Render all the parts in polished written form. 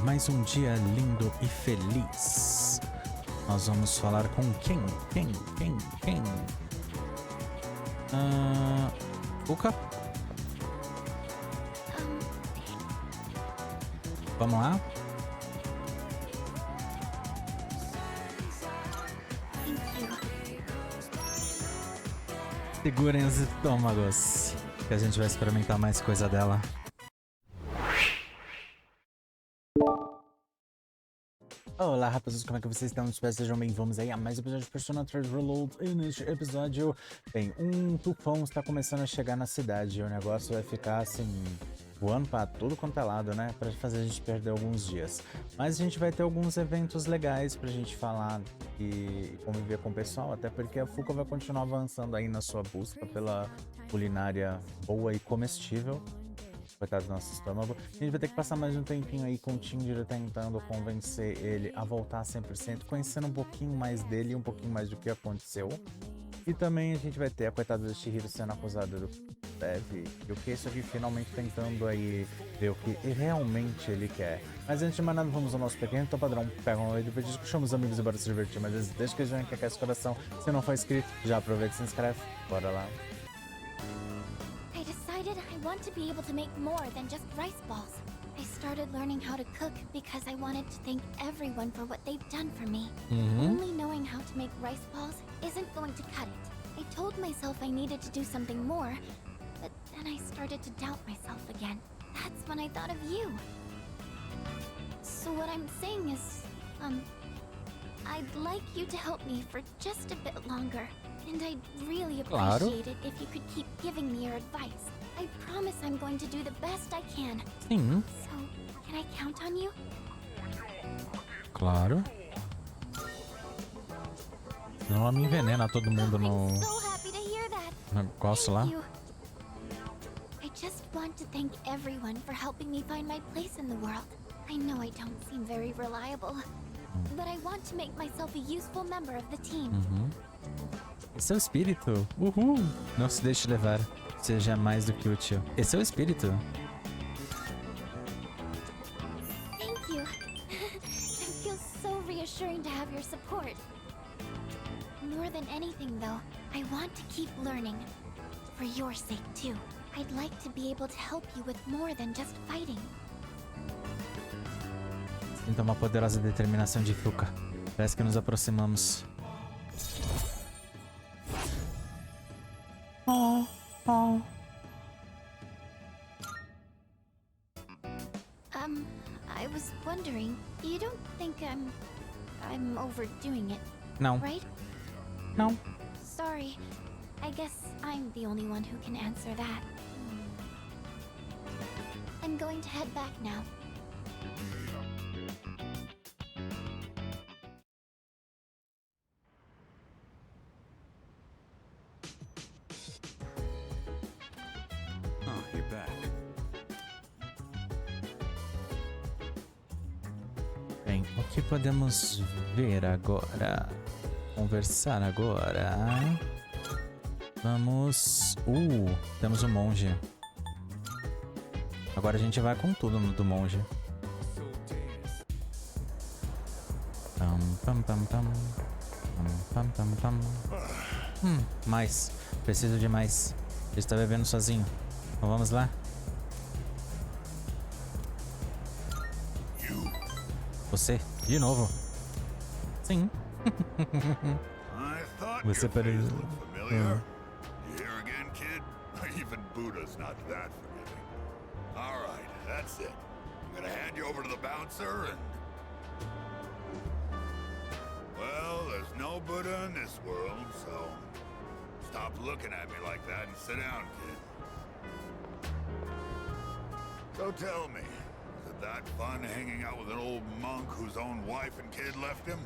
mais um dia lindo e feliz. Nós vamos falar com quem? Fuuka? Vamos lá? Segurem os estômagos, que a gente vai experimentar mais coisa dela. Olá, rapaziada, como é que vocês estão? Espero que sejam bem. Vamos aí a mais um episódio de Persona 3 Reload. E neste episódio, bem, um tufão está começando a chegar na cidade. E o negócio vai ficar assim, voando para tudo quanto é lado, né? Pra fazer a gente perder alguns dias. Mas a gente vai ter alguns eventos legais pra gente falar e conviver com o pessoal. Até porque a Fuuka vai continuar avançando aí na sua busca pela culinária boa e comestível. Coitado do nosso estômago. A gente vai ter que passar mais um tempinho aí com o Shinjiro tentando convencer ele a voltar 100%, conhecendo um pouquinho mais dele e um pouquinho mais do que aconteceu. E também a gente vai ter a coitada do Chihiro sendo acusada do pede e o Keisuke finalmente tentando aí ver o que realmente ele quer. Mas antes de mais nada, vamos ao nosso pequeno então padrão. Pega um vídeo, pedir, chama os amigos e bora se divertir. Mas deixa que a gente quer esse coração. Se não for inscrito, já aproveita e se inscreve. Bora lá. I want to be able to make more than just rice balls. I started learning how to cook because I wanted to thank everyone for what they've done for me. Only knowing how to make rice balls isn't going to cut it. I told myself I needed to do something more, but then I started to doubt myself again. That's when I thought of you. So what I'm saying is, I'd like you to help me for just a bit longer. And I'd really appreciate it if you could keep giving me your advice. I promise I'm going to do the best I can. Sim. So, can I count on you? Claro. Senão ela me envenena todo mundo no... I'm so happy to hear that. negócio lá. Thank you. I just want to thank everyone for helping me find my place in the world. I know I don't seem very reliable, but I want to make myself a useful member of the team. Esse é o espírito. Uhul. Não se deixe levar. Seja mais do que útil. Esse é o espírito. Thank you. It feels so reassuring to have your support. More than anything though, I want to keep learning. For your sake too. I'd like to be able to help you with more than just fighting. Sinto uma poderosa determinação de Fuuka. Parece que nos aproximamos. I was wondering, you don't think I'm overdoing it, Não. right? Não. Sorry. I guess I'm the only one who can answer that. I'm going to head back now. You're back. Bem, o que podemos ver agora? Conversar agora. Vamos... temos um monge. Agora a gente vai com tudo no do monge. Mais. Preciso de mais. Ele está bebendo sozinho. Então vamos lá. Você, de novo. Sim. Você parece... Here again, kid? Even Buddha's not that forgiving. All right, that's it. I'm gonna hand you over to the bouncer and... Well, there's no Buddha in this world, so... Stop looking at me like that and sit down, kid. So tell me, is it that fun hanging out with an old monk whose own wife and kid left him?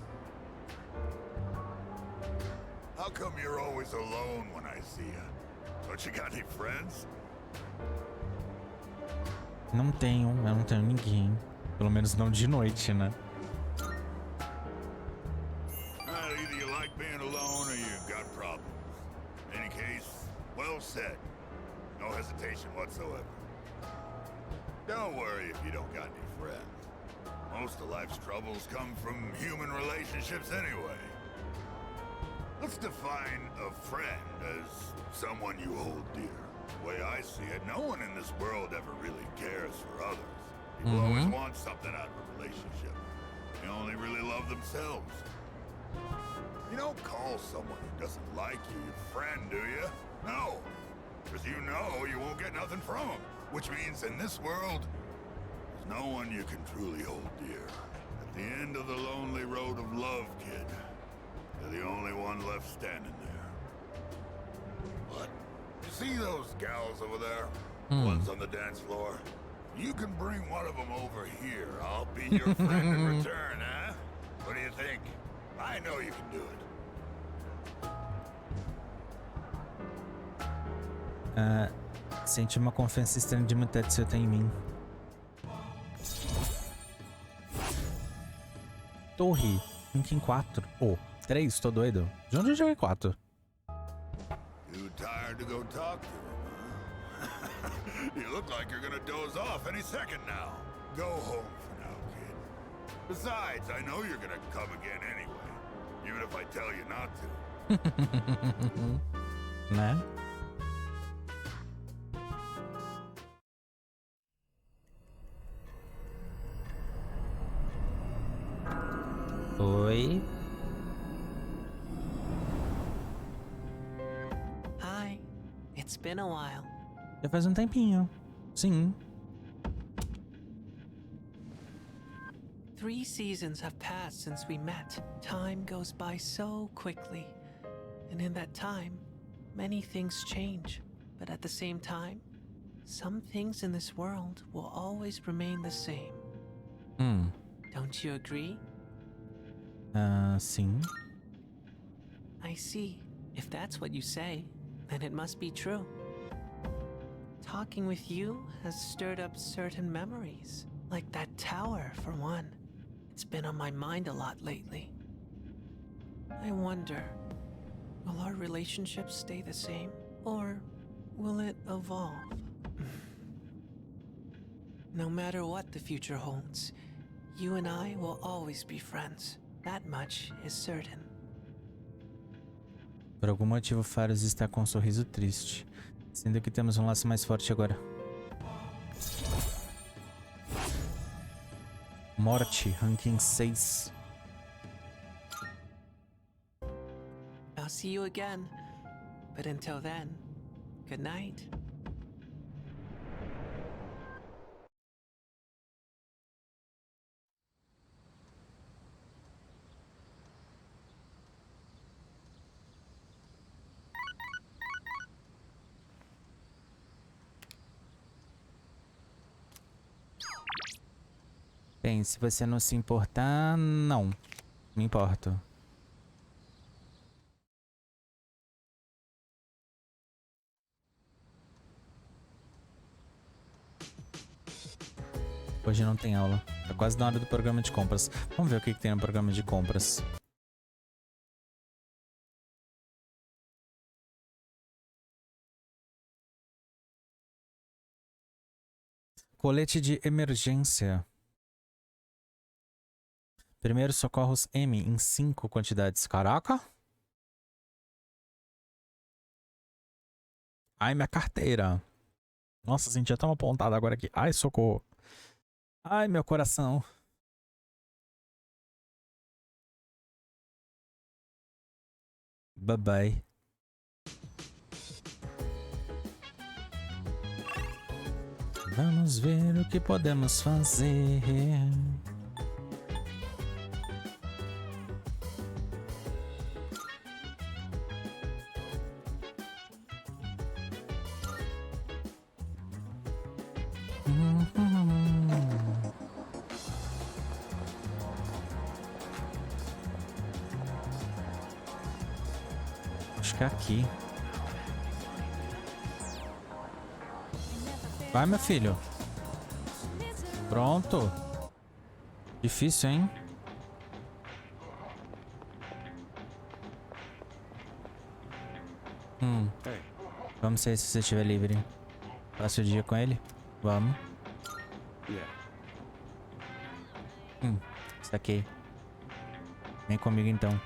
How come you're always alone when I see you? Don't you got any friends? Eu não tenho ninguém. Pelo menos não de noite, né? Well, either you like being alone or you've got problems. In any case, well said. No hesitation whatsoever. Don't worry if you don't got any friends. most of life's troubles come from human relationships anyway. Let's define a friend as someone you hold dear. The way I see it, no one in this world ever really cares for others. People always want something out of a relationship. They only really love themselves. You don't call someone who doesn't like you your friend, do you? No. Because you know you won't get nothing from them. Which means in this world, there's no one you can truly hold dear. At the end of the lonely road of love, kid, you're the only one left standing there. What? You see those gals over there? Ones on the dance floor? You can bring one of them over here. I'll be your friend in return, huh? What do you think? I know you can do it. Sente uma confiança estranha de Mutatsu tem em mim. Torre. Ranking 4. Oh, 3, tô doido. De onde eu joguei 4? Too tired to go talk to him, huh? You look like you're gonna doze off any second now. Go home for now, kid. Besides, I know you're gonna come again anyway. Even if I tell you not to. Né? Oi. Hi. It's been a while. Já faz um tempinho. Sim. 3 seasons have passed since we met. Time goes by so quickly. And in that time, many things change. But at the same time, some things in this world will always remain the same. Don't you agree? Sim. I see. If that's what you say, then it must be true. Talking with you has stirred up certain memories. Like that tower, for one. It's been on my mind a lot lately. I wonder, will our relationship stay the same? Or will it evolve? No matter what the future holds, you and I will always be friends. That much is certain. Por algum motivo, Faros está com um sorriso triste. Sendo que temos um laço mais forte agora. Morte, ranking 6. I'll see you again. But until then, good night. Bem, se você não se importar, não. Me importo. Hoje não tem aula. Tá quase na hora do programa de compras. Vamos ver o que tem no programa de compras. Colete de emergência. Primeiros socorros M em 5 quantidades. Caraca! Ai, minha carteira. Nossa, senti até uma pontada agora aqui. Ai, socorro. Ai, meu coração. Bye bye. Vamos ver o que podemos fazer. Acho que é aqui. Vai, meu filho. Pronto. Difícil, hein? Vamos sair se você estiver livre. Passa o dia com ele? Vamos. Saquei. Vem comigo então.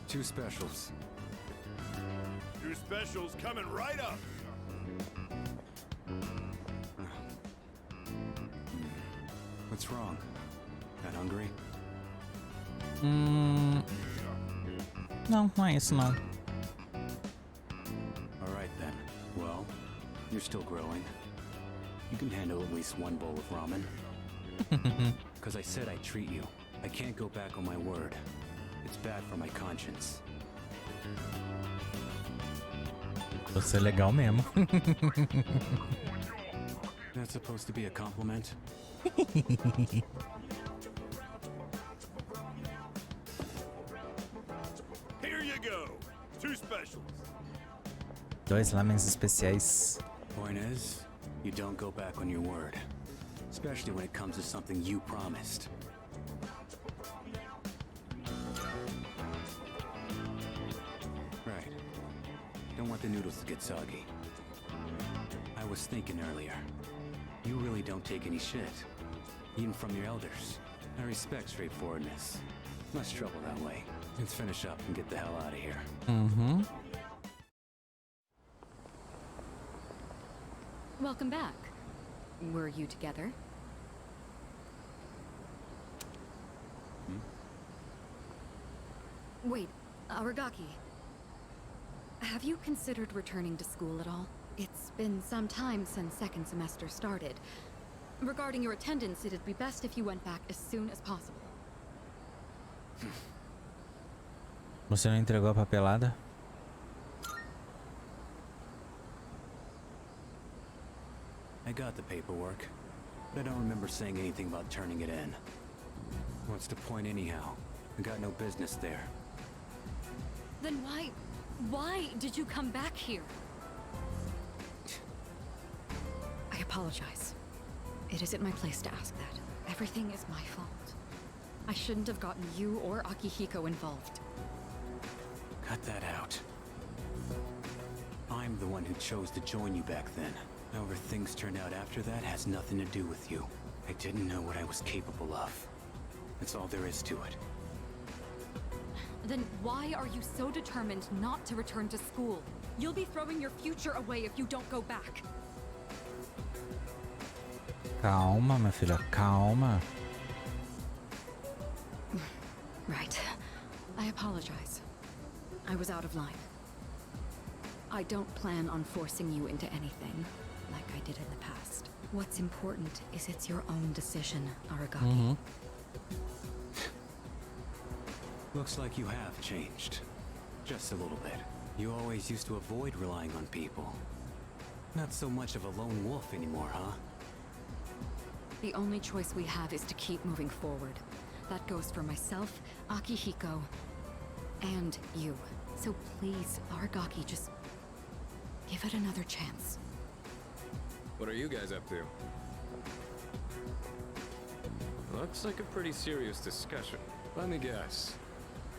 2 specials. 2 specials coming right up. What's wrong? Not hungry? Não é isso não. Alright then. Well, you're still growing. You can handle at least 1 bowl of ramen. Because I said I'd treat you. I can't go back on my word. It's bad for my conscience. Você é legal mesmo. That's supposed to be a compliment? Here you go. 2 specials. 2 lamens especiais. Point is, you don't go back on your word. Especially when it comes to something you promised. Right. Don't want the noodles to get soggy. I was thinking earlier. You really don't take any shit. Even from your elders. I respect straightforwardness. Less trouble that way. Let's finish up and get the hell out of here. Welcome back. Were you together? Wait, Aragaki. Have you considered returning to school at all? It's been some time since second semester started. Regarding your attendance, it'd be best if you went back as soon as possible. Você não entregou a papelada? I got the paperwork, but I don't remember saying anything about turning it in. What's the point anyhow? I got no business there. Then why did you come back here? I apologize. It isn't my place to ask that. Everything is my fault. I shouldn't have gotten you or Akihiko involved. Cut that out. I'm the one who chose to join you back then. However things turned out after that has nothing to do with you. I didn't know what I was capable of. That's all there is to it. Then why are you so determined not to return to school? You'll be throwing your future away if you don't go back. Calma, minha filha, calma. Right. I apologize. I was out of line. I don't plan on forcing you into anything, like I did in the past. What's important is it's your own decision, Aragaki. Looks like you have changed. Just a little bit. You always used to avoid relying on people. Not so much of a lone wolf anymore, huh? The only choice we have is to keep moving forward. That goes for myself, Akihiko, and you. So please, Aragaki, just give it another chance. What are you guys up to? Looks like a pretty serious discussion. Let me guess.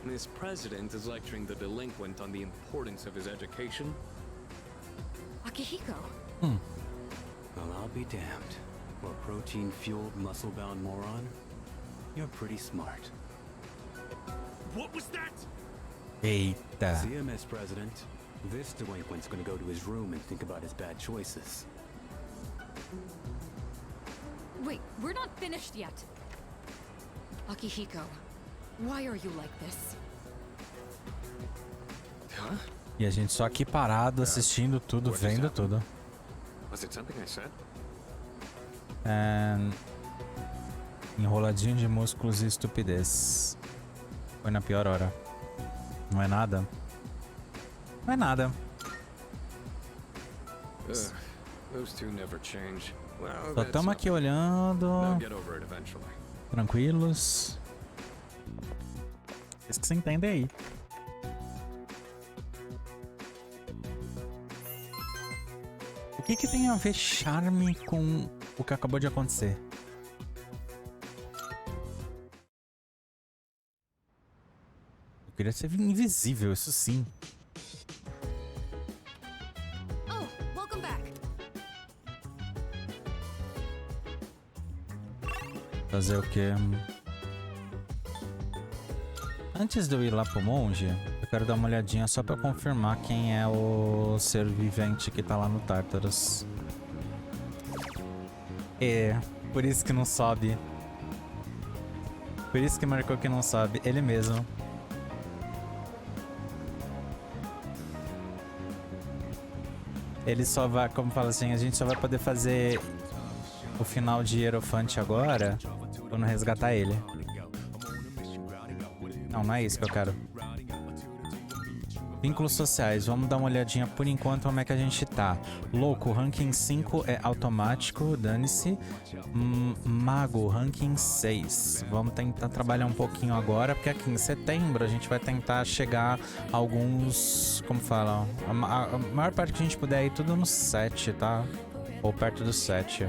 This president is lecturing the delinquent on the importance of his education? Akihiko! Well, I'll be damned. For a protein-fueled, muscle-bound moron, you're pretty smart. What was that? Eita. See ya, Miss President. This delinquent's gonna go to his room and think about his bad choices. Wait, we're not finished yet. Akihiko, why are you like this? Huh? E a gente só aqui parado, assistindo tudo, What just vendo happened? tudo. Was it something I said? Enroladinho de músculos e estupidez. Foi na pior hora. Não é nada? Não é nada. Those two never change. Well, Só that's estamos aqui nothing. olhando, They'll get over it eventually. tranquilos. Vocês que se entendem aí. O que tem a ver charme com o que acabou de acontecer? Eu queria ser invisível, isso sim. Oh, welcome back. fazer o quê? Antes de eu ir lá pro monge, eu quero dar uma olhadinha só pra confirmar quem é o ser vivente que tá lá no Tartarus. É, por isso que não sobe. Por isso que marcou que não sobe. Ele mesmo. Ele só vai, como fala assim, a gente só vai poder fazer o final de Hierofante agora quando resgatar ele. Não, não é isso que eu quero. Vínculos sociais, vamos dar uma olhadinha por enquanto como é que a gente tá. Louco, ranking 5 é automático, dane-se. Mago, ranking 6. Vamos tentar trabalhar um pouquinho agora, porque aqui em setembro a gente vai tentar chegar a alguns, como falam, a maior parte que a gente puder ir tudo no 7, tá? Ou perto do 7.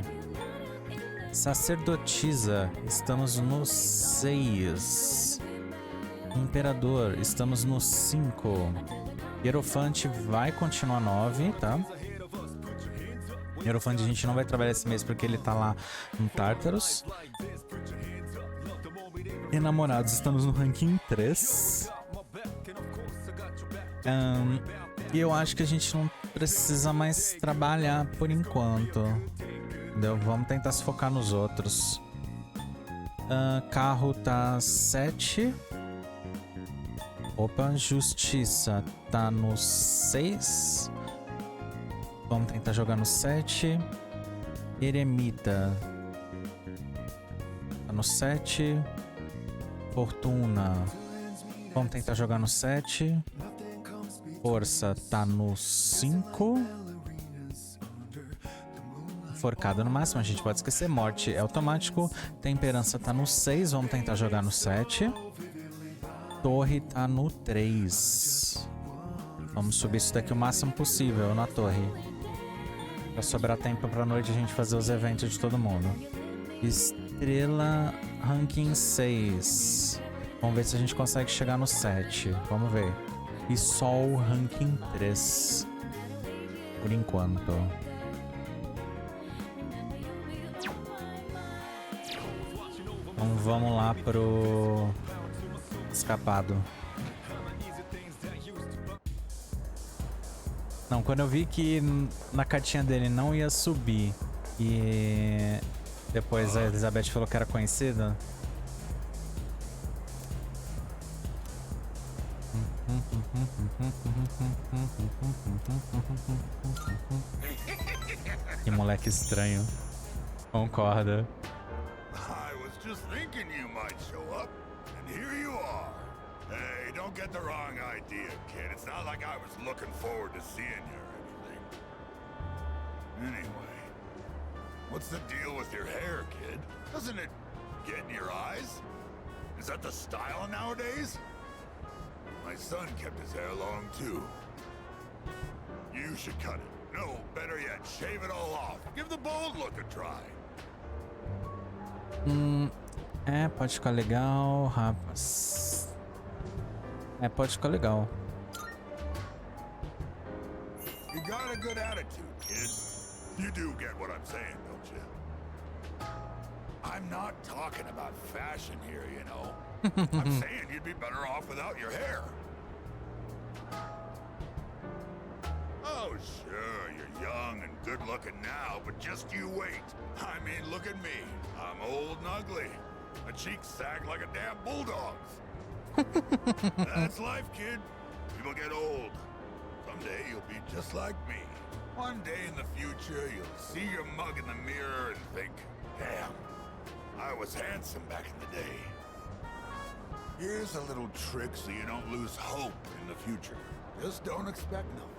Sacerdotisa, estamos no 6. Imperador, estamos no 5. Hierofante vai continuar 9, tá? Hierofante a gente não vai trabalhar esse mês porque ele tá lá no Tartarus. Enamorados, estamos no ranking 3. E eu acho que a gente não precisa mais trabalhar por enquanto. Entendeu? Vamos tentar se focar nos outros. Carro tá 7. Opa, justiça tá no 6. Vamos tentar jogar no 7. Eremita tá no 7. Fortuna. Vamos tentar jogar no 7. Força tá no 5. Forcada no máximo, a gente pode esquecer. Morte é automático. Temperança tá no 6. Vamos tentar jogar no 7. Torre tá no 3. Vamos subir isso daqui o máximo possível na torre. Pra sobrar tempo pra noite a gente fazer os eventos de todo mundo. Estrela, ranking 6. Vamos ver se a gente consegue chegar no 7. Vamos ver. E Sol, ranking 3. Por enquanto. Então vamos lá pro escapado. Não, quando eu vi que na cartinha dele não ia subir e depois a Elizabeth falou que era conhecida. Que moleque estranho. Concorda. I was just thinking you might show up, and here you are. Hey, don't get the wrong idea, kid. It's not like I was looking forward to seeing you or anything. Anyway, what's the deal with your hair, kid? Doesn't it get in your eyes? Is that the style nowadays? My son kept his hair long too. You should cut it. No, better yet, shave it all off. Give the bald look a try. É, pode ficar legal, rapaz. É, pode ficar legal. You got a good attitude, kid. You do get what I'm saying, don't you? I'm not talking about fashion here, you know. I'm saying you'd be better off without your hair. Oh, sure, you're young and good-looking now, but just you wait. I mean, look at me. I'm old and ugly. My cheeks sag like a damn bulldog's. That's life, kid. People get old. Someday you'll be just like me. One day in the future, you'll see your mug in the mirror and think, damn, I was handsome back in the day. Here's a little trick so you don't lose hope in the future. Just don't expect nothing.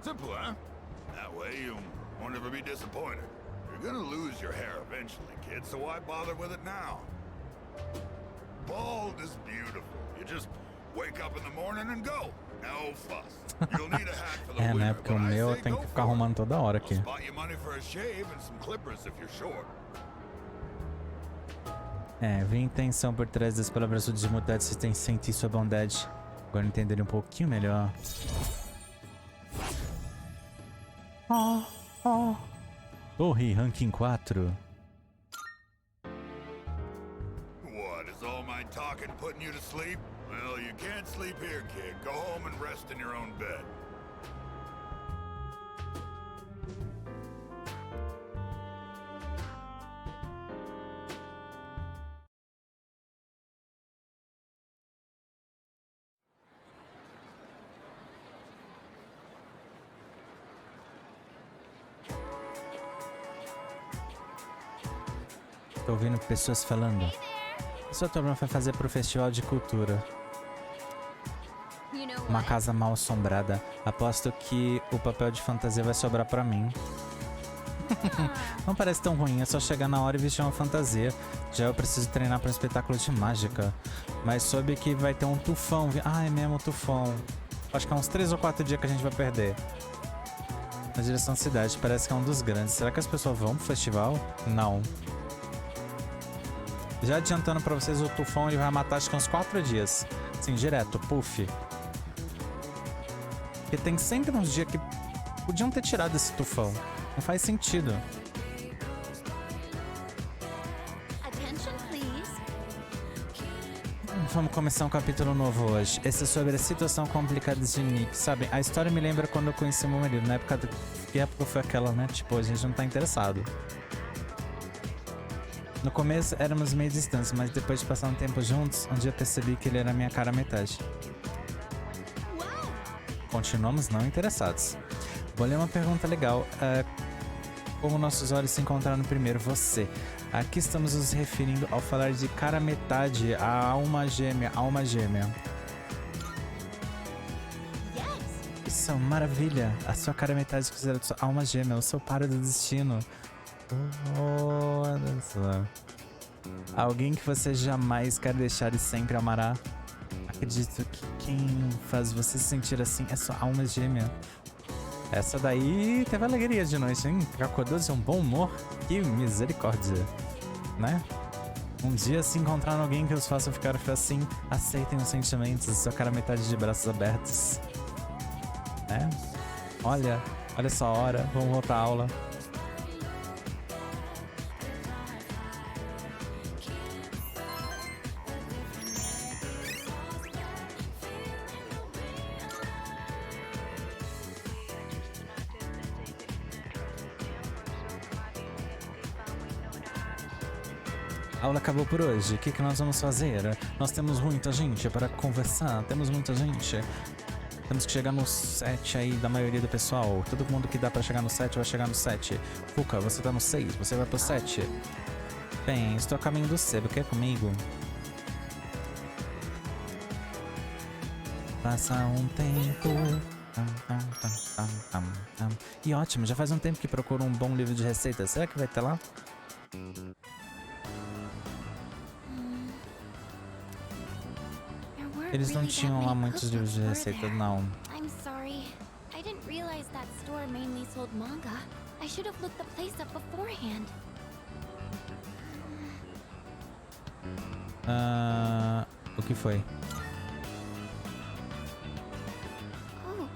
Simple, huh? That way you won't ever be disappointed. You're gonna lose your hair eventually, kid, so why bother with it now? Bald is beautiful. You just wake up in the morning and go. No fuss. You'll need a hat for the É, né? winter, Porque o but I meu eu say tenho go que ficar for it. arrumando toda hora aqui. I'll spot you money for a shave and some clippers if you're short. É, vi a intenção por trás das palavras dos Mutatsu, vocês têm que sentir sua bondade. Agora entenderem um pouquinho melhor. Torre, ranking 4. What, is all my talking putting you to sleep? Well, you can't sleep here, kid. Go home and rest in your own bed. Tô ouvindo pessoas falando. Sua turma vai fazer pro Festival de Cultura. Uma casa mal assombrada. Aposto que o papel de fantasia vai sobrar pra mim. Não parece tão ruim, é só chegar na hora e vestir uma fantasia. Já eu preciso treinar pra um espetáculo de mágica. Mas soube que vai ter um tufão. Ah, é mesmo, tufão. Acho que é uns 3 ou 4 dias que a gente vai perder. Na direção da cidade, parece que é um dos grandes. Será que as pessoas vão pro festival? Não. Já adiantando pra vocês, o tufão ele vai matar acho que uns 4 dias. Assim, direto, puff. Porque tem sempre uns dias que podiam ter tirado esse tufão. Não faz sentido. Vamos começar um capítulo novo hoje. Esse é sobre a situação complicada de Nick. Sabe, a história me lembra quando eu conheci meu marido. Na época que época foi aquela, né? Tipo, a gente não tá interessado. No começo éramos meio distantes, mas depois de passar um tempo juntos, um dia percebi que ele era minha cara metade. Continuamos não interessados. Vou ler uma pergunta legal. Como nossos olhos se encontraram primeiro? Você. Aqui estamos nos referindo ao falar de cara metade, a alma gêmea, alma gêmea. Isso, maravilha. A sua cara metade considerada sua alma gêmea, o seu par do destino. Olha só. Alguém que você jamais quer deixar e sempre amará. Acredito que quem faz você se sentir assim é sua alma gêmea. Essa daí teve alegria de noite, hein? Acordou de um bom humor. Que misericórdia, né? Um dia se encontrar alguém que os faça ficar assim, aceitem os sentimentos, sua cara metade de braços abertos. Né? Olha só a hora, vamos voltar à aula. A aula acabou por hoje. O que nós vamos fazer? Nós temos muita gente para conversar. Temos muita gente. Temos que chegar no 7 aí da maioria do pessoal. Todo mundo que dá pra chegar no 7 vai chegar no 7. Fuuka, você tá no 6. Você vai pro 7. Bem, estou a caminho do C. Quer comigo? Passa um tempo. E ótimo, já faz um tempo que procuro um bom livro de receitas. Será que vai ter lá? Eles não tinham lá muitos livros de receita, não. I'm sorry. I didn't realize that store mainly sold manga. I should have looked the place up beforehand. O que foi? Oh,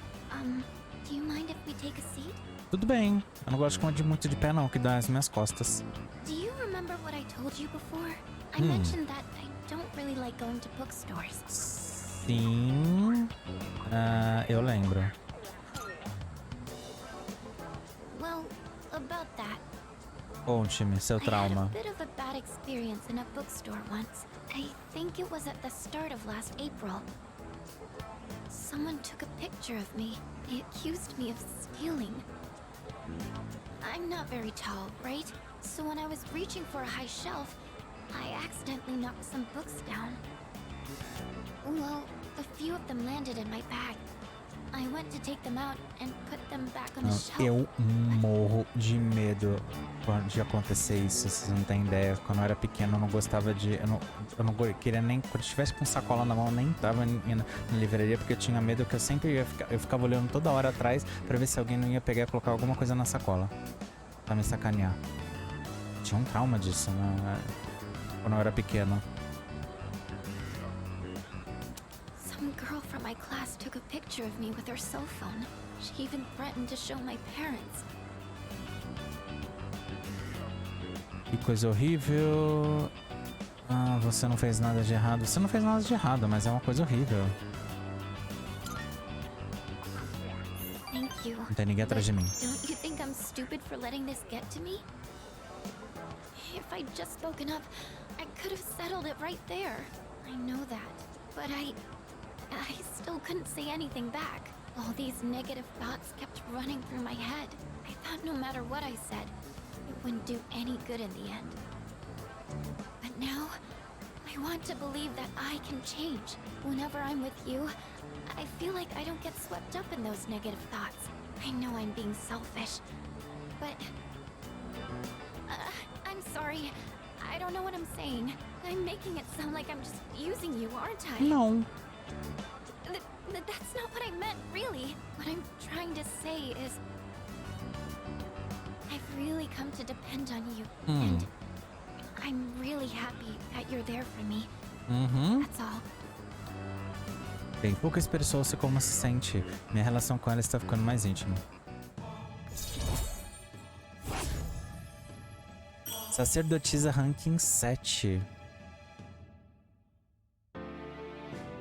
do you mind if we take a seat? Tudo bem. Eu não gosto de muito de pé não, que dá as minhas costas. Do you remember what I told you before? I mentioned that I don't really like going to bookstores. Sim. Eu lembro. Well, about that. Conte-me seu I had trauma. a bit of a bad experience in a bookstore once. I think it was at the start of last April. Someone took a picture of me. They accused me of stealing. I'm not very tall, right? So when I was reaching for a high shelf, I accidentally knocked some books down. Well, a few of them landed in my bag. I went to take them out and put them back on the shelf. Eu morro de medo de acontecer isso, vocês não têm ideia. Quando eu era pequeno eu não gostava de... Eu não queria nem... Quando eu estivesse com sacola na mão eu nem entrava na livraria porque eu tinha medo que eu sempre ia ficar... Eu ficava olhando toda hora atrás pra ver se alguém não ia pegar e colocar alguma coisa na sacola. Pra me sacanear. Tinha um trauma disso, né? Quando eu era pequeno. Some girl from my class took a picture of me with her cell phone. She even threatened to show my parents. Que coisa horrível. você não fez nada de errado. Você não fez nada de errado, mas é uma coisa horrível. Thank you. Não tem ninguém atrás de mim. Don't you think I'm stupid for letting this get to me? If I'd just spoken up, I could have settled it right there. I know that, but I still couldn't say anything back. All these negative thoughts kept running through my head. I thought no matter what I said, it wouldn't do any good in the end. But now, I want to believe that I can change. Whenever I'm with you, I feel like I don't get swept up in those negative thoughts. I know I'm being selfish, but... I'm sorry. I don't know what I'm saying. I'm making it sound like I'm just using you, aren't I? Não. That's not what I meant, really. What I'm trying to say is... I've really come to depend on you, and I'm really happy that you're there for me. That's all. Bem, Fuuka expressou-se como se sente. Minha relação com ela está ficando mais íntima. Sacerdotisa ranking 7.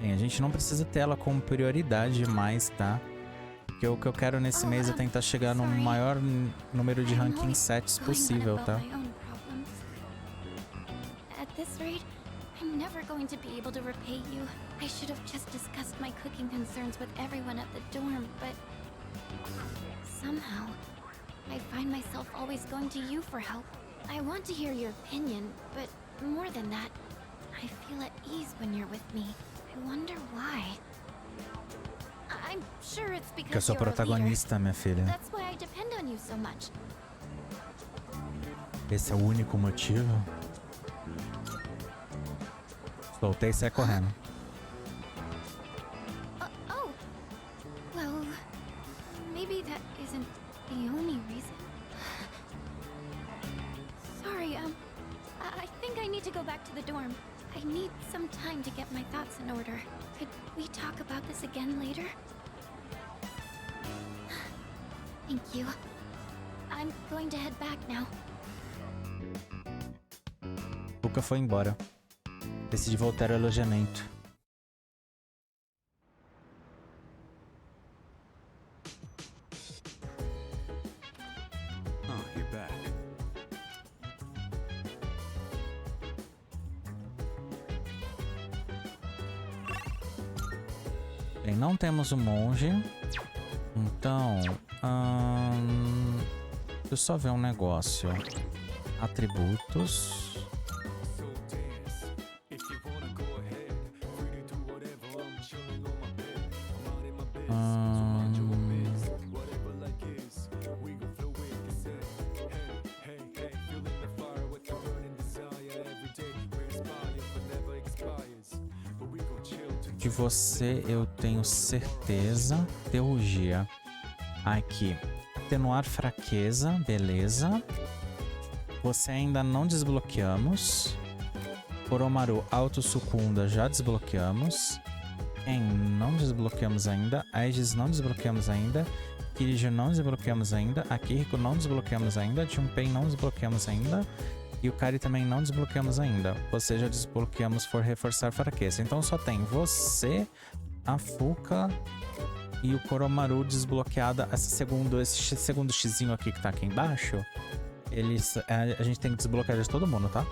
Bem, a gente não precisa ter ela como prioridade mais, tá? Porque o que eu quero nesse mês é tentar chegar no maior número de ranking 7 possível, tá? At this rate, I'm never going to be able to repay you. I should have just discussed my cooking concerns with everyone at the dorm, but somehow I find myself always going to you for help. I want to hear your opinion, but more than that, I feel at ease when you're with me. I wonder why. I'm sure it's Que eu because sou you're a protagonista, minha filha. leader. That's why I depend on you so much. Esse é o único motivo? Soltei e sai correndo. Oh, well, maybe that isn't the only reason. Sorry, I think I need to go back to the dorm. I need some time to get my thoughts in order. Could we talk about this again later? Thank you. I'm going to head back now. Fuuka foi embora. Decidi voltar ao alojamento. Oh, you're back. Bem, não temos o monge. Então... deixa eu só ver um negócio. Atributos. De você eu tenho certeza. Teurgia. Aqui. Atenuar fraqueza. Beleza. Você ainda não desbloqueamos. Oromaru Autosucunda já desbloqueamos. Ken não desbloqueamos ainda. Aegis não desbloqueamos ainda. Kirijo não desbloqueamos ainda. Akihiko não desbloqueamos ainda. Junpei não desbloqueamos ainda. E o Kari também não desbloqueamos ainda. Você já desbloqueamos por reforçar fraqueza. Então só tem você, a Fuuka e o Koromaru desbloqueada. Esse segundo xizinho aqui que tá aqui embaixo. A gente tem que desbloquear de todo mundo, tá?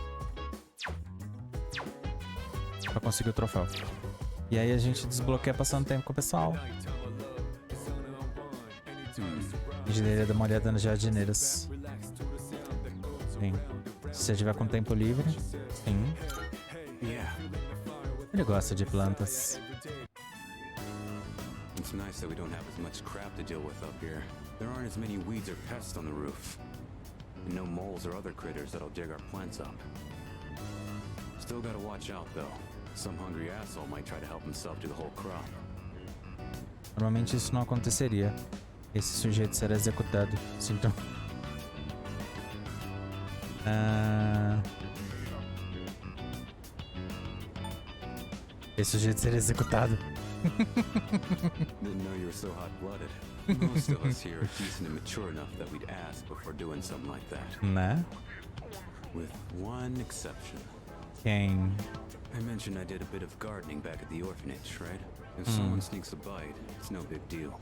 Pra conseguir o troféu. E aí a gente desbloqueia passando tempo com o pessoal. Jardineira, dá uma olhada nas jardineiras. Sim. Se você estiver com tempo livre, sim. Ele gosta de plantas. It's nice that we don't have as much crap to deal with up here. There aren't as many weeds or pests on the roof. And no moles or other critters that'll dig our plants up. Still gotta watch out though. Some hungry asshole might try to help himself to the whole crop. Normalmente isso não aconteceria. Esse sujeito será executado. Então... Esse sujeito será executado. Didn't know you were so hot-blooded. Most of us here are decent and mature enough that we'd ask before doing something like that. Né? With one exception. Quem? I mentioned I did a bit of gardening back at the orphanage, right? If someone sneaks a bite, it's no big deal.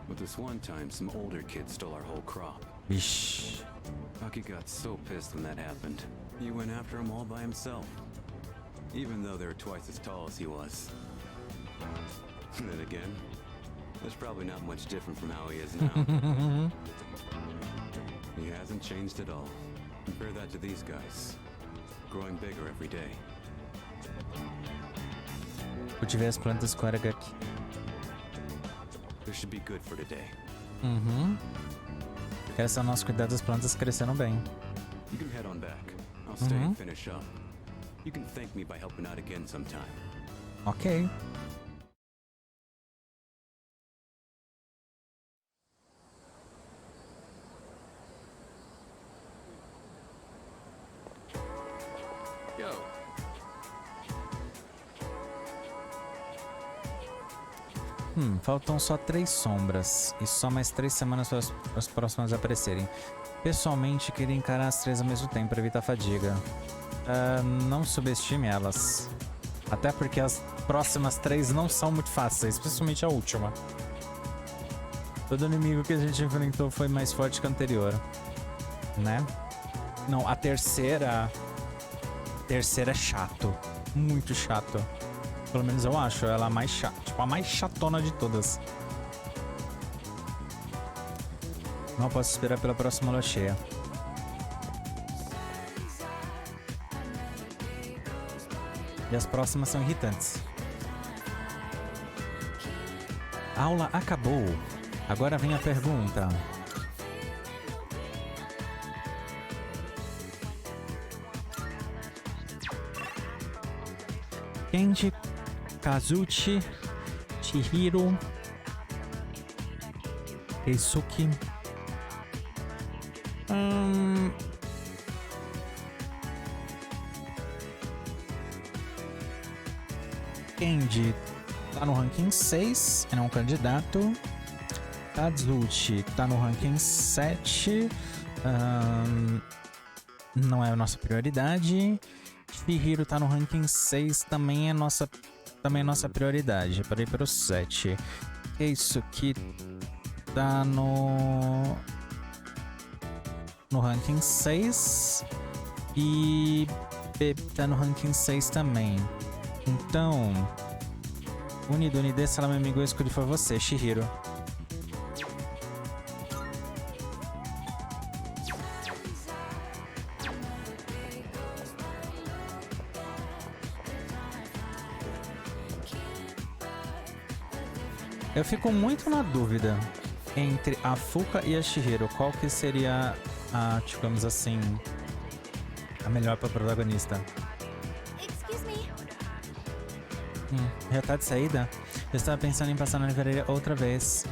But this one time, some older kid stole our whole crop. Ixi. Aki got so pissed when that happened. He went after them all by himself. Even though they were twice as tall as he was. Then again, that's probably not much different from how he is now. He hasn't changed at all. Compare that to these guys. Growing bigger every day. Cultivei as plantas com aragaki. This should be good for today. Esse é o nosso cuidado das plantas crescendo bem. You can head on back. I'll stay and finish up. You can thank me by helping out again sometime. Ok. Yo, Faltam só 3 sombras e só mais 3 semanas para as próximas aparecerem. Pessoalmente, queria encarar as 3 ao mesmo tempo para evitar fadiga. Não subestime elas. Até porque as próximas 3 não são muito fáceis, especialmente a última. Todo inimigo que a gente enfrentou foi mais forte que o anterior, né? Não, a terceira é chato, muito chato. Pelo menos eu acho ela a mais chata, tipo a mais chatona de todas. Não posso esperar pela próxima lua cheia. E as próximas são irritantes. A aula acabou. Agora vem a pergunta. Kenji, Kazuchi, Chihiro, Keisuke. Kenji tá no ranking 6, é um candidato. Kazuchi tá no ranking 7, não é a nossa prioridade. Chihiro tá no ranking 6, também é nossa prioridade. Parei para o 7. Keisuke tá no ranking 6 e Pepe tá no ranking 6 também. Então, Uniduni desse lá, meu amigo, eu escolhi foi você, Chihiro. Eu fico muito na dúvida entre a Fuuka e a Chihiro. Qual que seria a, digamos assim, a melhor para protagonista? Excuse me. Já tá de saída? Eu estava pensando em passar na livraria outra vez.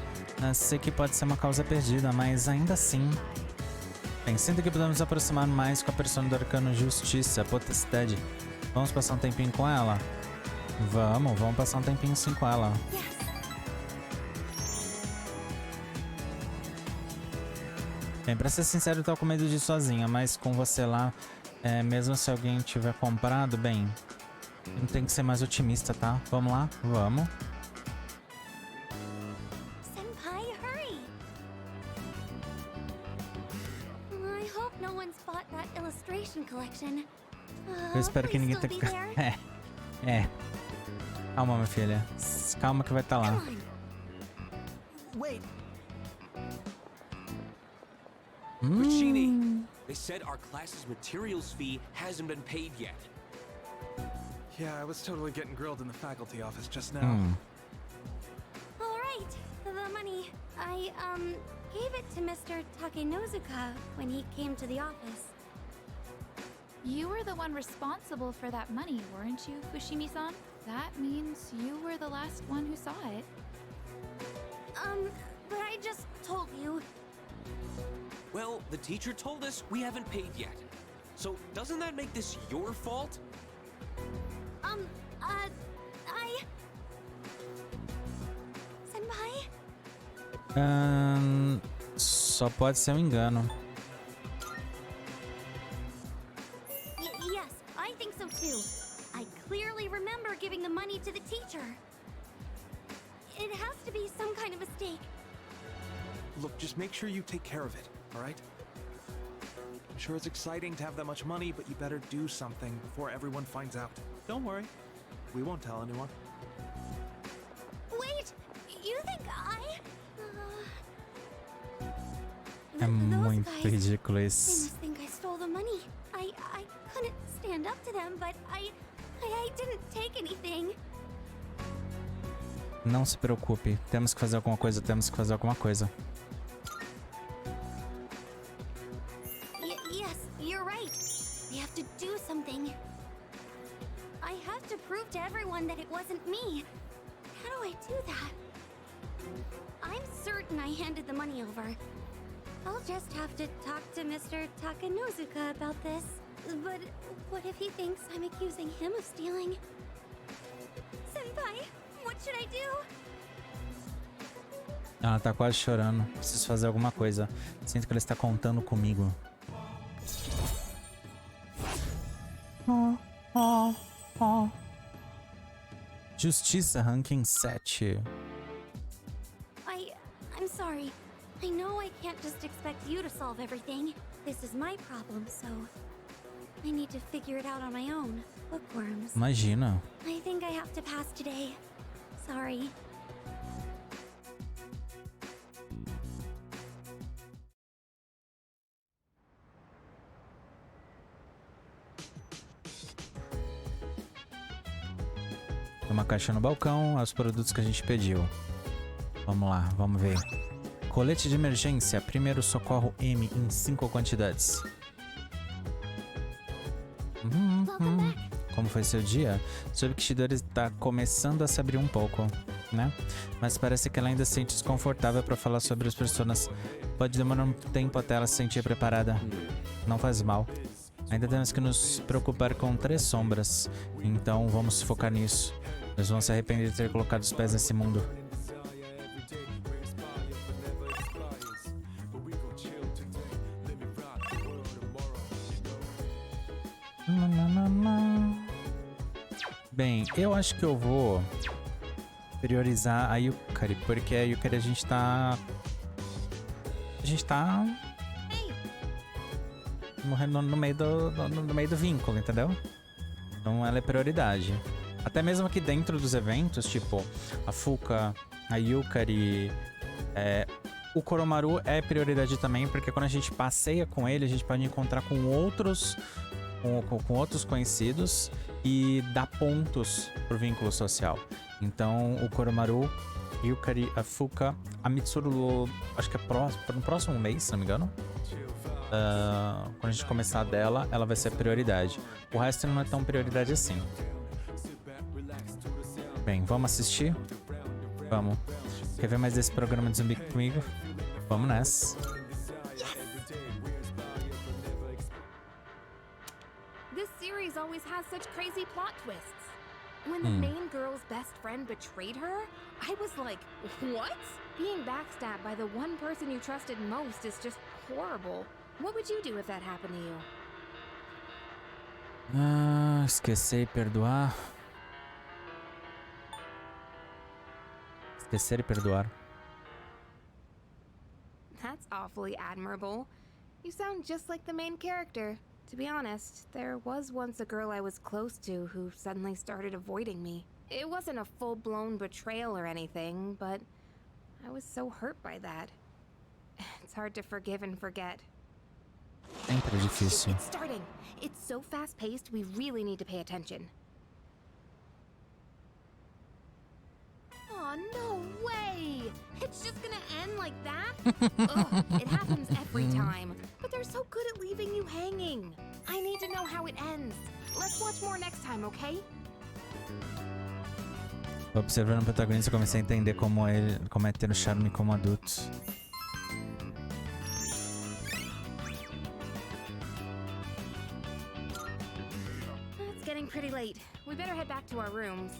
Sei que pode ser uma causa perdida, mas ainda assim... Bem, sinto que podemos nos aproximar mais com a persona do arcano Justiça, Tempestade. Vamos passar um tempinho com ela? Vamos passar um tempinho sim com ela. Bem, pra ser sincero, eu tô com medo de ir sozinha, mas com você lá, mesmo se alguém tiver comprado, bem, não tem que ser mais otimista, tá? Vamos lá? Vamos. Senpai, hurry! I hope no one's bought that illustration collection. Eu espero que ninguém tenha ficado... Calma, minha filha. Calma que vai estar lá. Wait, Puccini, they said our class's materials fee hasn't been paid yet. yeah, I was totally getting grilled in the faculty office just now. All right, the money. I, gave it to Mr. Takenozuka when he came to the office. You were the one responsible for that money, weren't you, Fushimi-san? That means you were the last one who saw it. But I just told you. Well, the teacher told us we haven't paid yet. So doesn't that make this your fault? Senpai? Só pode ser um engano. Yes, I think so too. I clearly remember giving the money to the teacher. It has to be some kind of mistake. Look, just make sure you take care of it, all right? I'm sure it's exciting to have that much money, but you better do something before everyone finds out. Don't worry. We won't tell anyone. Wait! You think É muito ridículo They isso. must think I stole the money. I couldn't stand up to them, but I didn't take anything. Não se preocupe. Temos que fazer alguma coisa, temos que fazer alguma coisa. Yes, you're right. We have to do something. I have to prove to everyone that it wasn't me. How do I do that? I'm certain I handed the money over. I'll just have to talk to Mr. Takanozuka about this. But what if he thinks I'm accusing him of stealing? Senpai, what should I do? Ela tá quase chorando. Preciso fazer alguma coisa. Sinto que ela está contando comigo. Justiça, ranking 7. I'm sorry. I know I can't just expect you to solve everything. This is my problem, so I need to figure it out on my own. Bookworms. Imagina. I think I have to pass today. Sorry. Tem uma caixa no balcão, os produtos que a gente pediu. Vamos lá, vamos ver. Colete de emergência, primeiro socorro M em 5 quantidades. Como foi seu dia? Soube que Chihiro está começando a se abrir um pouco, né? Mas parece que ela ainda se sente desconfortável para falar sobre as pessoas. Pode demorar um tempo até ela se sentir preparada. Não faz mal. Ainda temos que nos preocupar com 3 sombras. Então vamos focar nisso. Eles vão se arrepender de ter colocado os pés nesse mundo. Bem, eu acho que eu vou priorizar a Yukari, porque a Yukari a gente tá morrendo no meio do vínculo, entendeu? Então ela é prioridade. Até mesmo aqui dentro dos eventos, tipo a Fuuka, a Yukari, o Koromaru é prioridade também, porque quando a gente passeia com ele, a gente pode encontrar com outros conhecidos e dar pontos pro vínculo social. Então o Koromaru, Yukari, a Fuuka, a Mitsuru, acho que é no próximo mês, se não me engano. Quando a gente começar dela, ela vai ser prioridade. O resto não é tão prioridade assim. Bem, vamos assistir? Vamos. Quer ver mais desse programa de zumbi comigo? Vamos nessa. This series always has such crazy plot twists. When the main girl's best friend betrayed her, I was like, what? Being backstabbed by the one person you trusted most is just horrible. What would you do if that happened to you? Esquecer e perdoar. Esquecer e perdoar. That's awfully admirable. You sound just like the main character. To be honest, there was once a girl I was close to who suddenly started avoiding me. It wasn't a full-blown betrayal or anything, but I was so hurt by that. It's hard to forgive and forget. Sempre é difícil. It's starting. It's so fast-paced, we really need to pay attention. Oh, no way! It's just gonna end like that? Ugh, it happens every time. But they're so good at leaving you hanging. I need to know how it ends. Let's watch more next time, okay? Observando o protagonista, eu comecei a entender como é ter o charme como adulto. It's getting pretty late. We better head back to our rooms.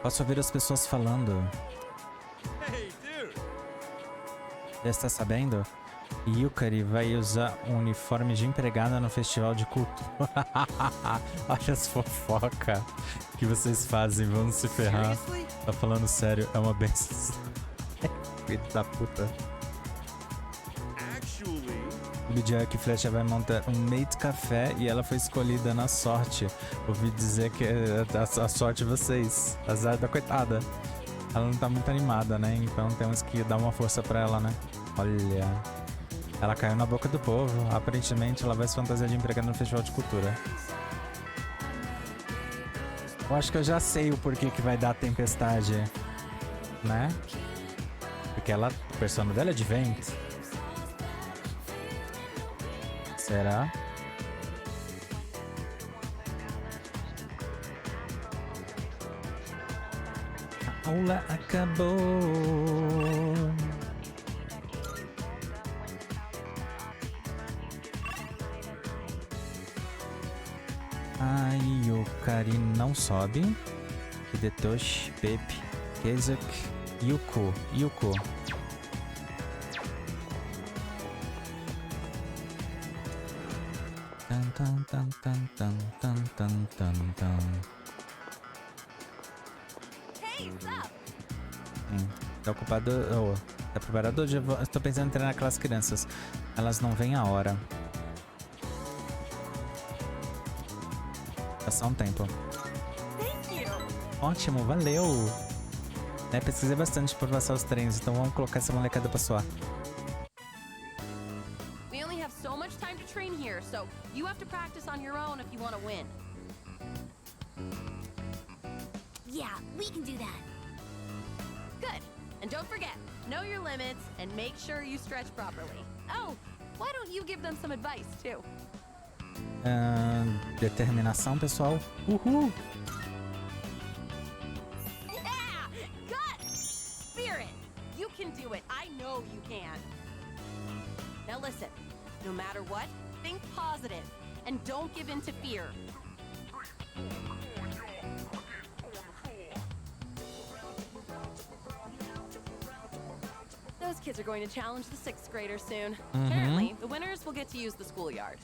Posso ouvir as pessoas falando. Já está sabendo? Yukari vai usar um uniforme de empregada no festival de cultura. Olha as fofocas que vocês fazem, vamos se ferrar. Tá falando sério, é uma benção. Filho da puta. O Jack Flecha vai montar um mate café e ela foi escolhida na sorte. Ouvi dizer que é a sorte de vocês. Azar da coitada. Ela não tá muito animada, né? Então temos que dar uma força pra ela, né? Olha. Ela caiu na boca do povo. Aparentemente ela vai se fantasiar de empregada no festival de cultura. Eu acho que eu já sei o porquê que vai dar a tempestade, né? Porque ela, a persona dela é de vento. Será? A aula acabou. A Yukari não sobe. Hidetoshi, Pepe, Keisuke, Yuko. Tá ocupado. Tá preparado? Estou pensando em treinar aquelas crianças. Elas não vêm a hora. Passar um tempo. Ótimo, valeu! Pesquisei bastante para passar os treinos, então vamos colocar essa molecada pra suar. We only have so much time to train here, so you have to practice on your own if you want to win. Yeah, we can do that. Good. And don't forget, know your limits and make sure you stretch properly. Oh, why don't you give them some advice too? Determinação, pessoal. Uhul! Yeah! Guts! Spirit! You can do it. I know you can. Now listen, no matter what, think positive and don't give in to fear. Those kids are going to challenge the 6th graders soon. Apparently, the winners will get to use the schoolyard.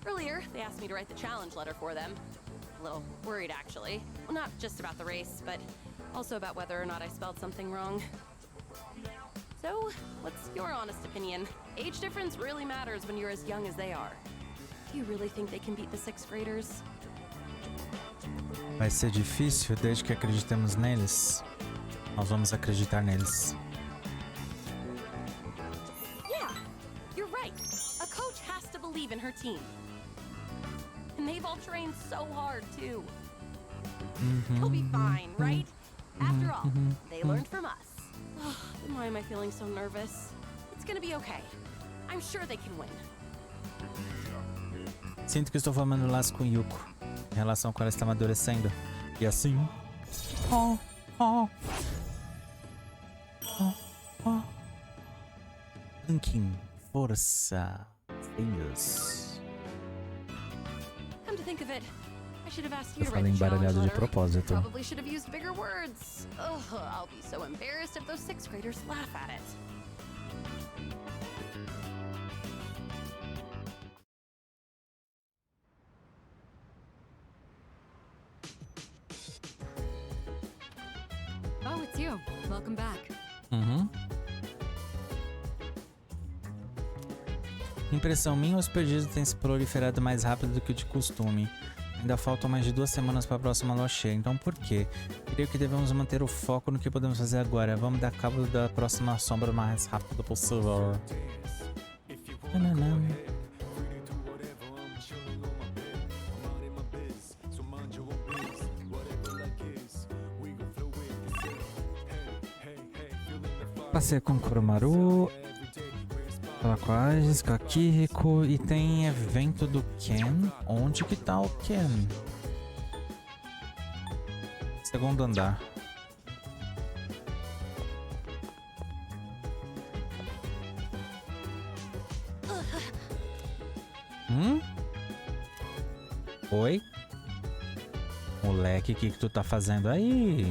Earlier, they asked me to write the challenge letter for them. A little worried, actually. Well, not just about the race, but also about whether or not I spelled something wrong. So, what's your honest opinion? Age difference really matters when you're as young as they are. Do you really think they can beat the 6th graders? Vai ser difícil desde que acreditemos neles. Nós vamos acreditar neles. Yeah, you're right. A coach has to believe in her team. And they've all trained so hard, too. He'll be fine, right? After all, they learned from us. Then why am I feeling so nervous? It's gonna be okay. I'm sure they can win. Sinto que estou formando um laço com Yuko. Em relação com ela está amadurecendo. E assim... Ranking. Força. Deus. Come to think of it, I should have asked you Eu to falei write the challenge embaralhado de letter. propósito. Probably should have used bigger words. Ugh, I'll be so embarrassed if those 6th graders laugh at it. Oh, it's you. Welcome back. Impressão minha, os pedidos têm se proliferado mais rápido do que o de costume. Ainda faltam mais de 2 semanas para a próxima lua cheia, então por quê? Creio que devemos manter o foco no que podemos fazer agora. Vamos dar cabo da próxima sombra o mais rápido possível. Passei com Kuromaru, com a Chihiro e tem evento do Ken. Onde que tá o Ken? Segundo andar. Oi? Moleque, o que tu tá fazendo aí?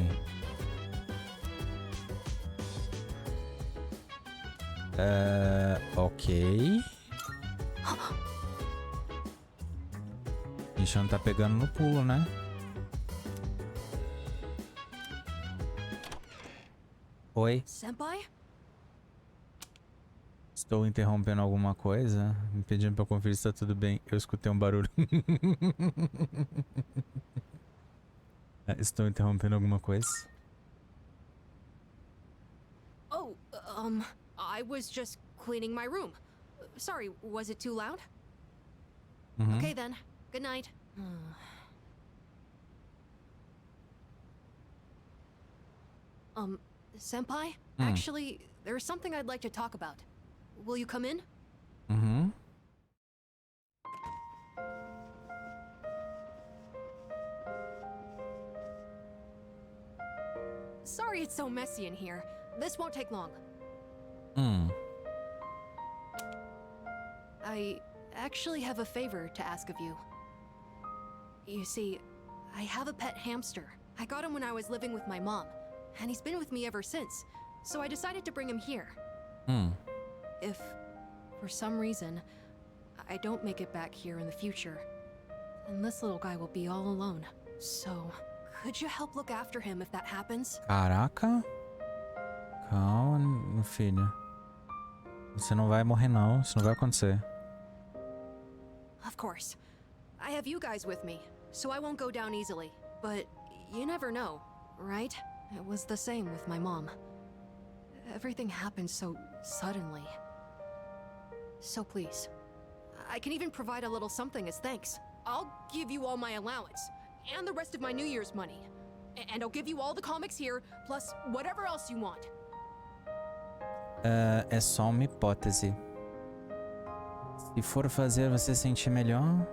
Ok. A gente não tá pegando no pulo, né? Oi? Senpai? Estou interrompendo alguma coisa? Me pedindo pra conferir se tá tudo bem. Eu escutei um barulho. Estou interrompendo alguma coisa? Oh, I was just cleaning my room. Sorry, was it too loud? Okay then. Good night. Senpai? Actually, there's something I'd like to talk about. Will you come in? Sorry it's so messy in here. This won't take long. I actually have a favor to ask of you. You see, I have a pet hamster. I got him when I was living with my mom, and he's been with me ever since, so I decided to bring him here. If, for some reason, I don't make it back here in the future, then this little guy will be all alone. So, could you help look after him if that happens? Caraca. Calma, filho. Você não vai morrer não, isso não vai acontecer. Of course. I have you guys with me, so I won't go down easily. But you never know, right? It was the same with my mom. Everything happened so suddenly. So please, I can even provide a little something as thanks. I'll give you all my allowance, and the rest of my New Year's money. And I'll give you all the comics here, plus whatever else you want. É só uma hipótese. Se for fazer você sentir melhor...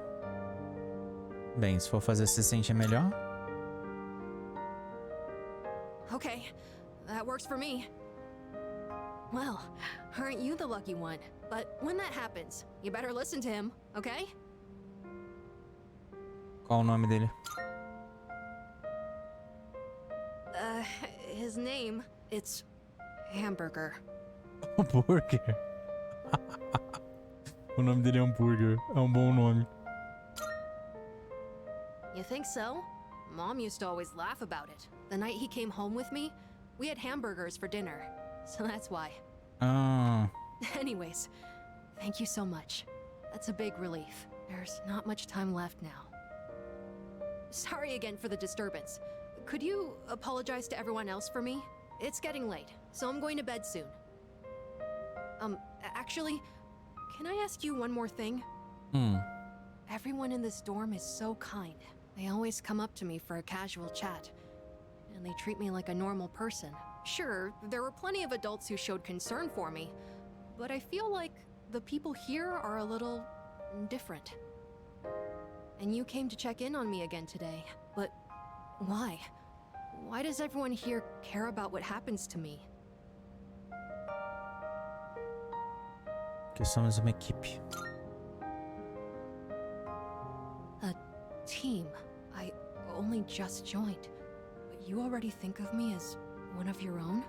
Bem, se for fazer você sentir melhor... Okay, that works for me. Well, aren't you the lucky one? But when that happens, you better listen to him, okay? Qual o nome dele? His name, it's Hamburger. Hambúrguer. O nome dele é Hambúrguer. É um bom nome. You think so? Mom used to always laugh about it. The night he came home with me, we had hamburgers for dinner. So that's why. Anyways, thank you so much. That's a big relief. There's not much time left now. Sorry again for the disturbance. Could you apologize to everyone else for me? It's getting late, so I'm going to bed soon. Actually, can I ask you one more thing? Everyone in this dorm is so kind. They always come up to me for a casual chat, and they treat me like a normal person. Sure, there were plenty of adults who showed concern for me, but I feel like the people here are a little different. And you came to check in on me again today, but why? Why does everyone here care about what happens to me? Que somos uma equipe. A team. I only just joined, but you already think of me as one of your own?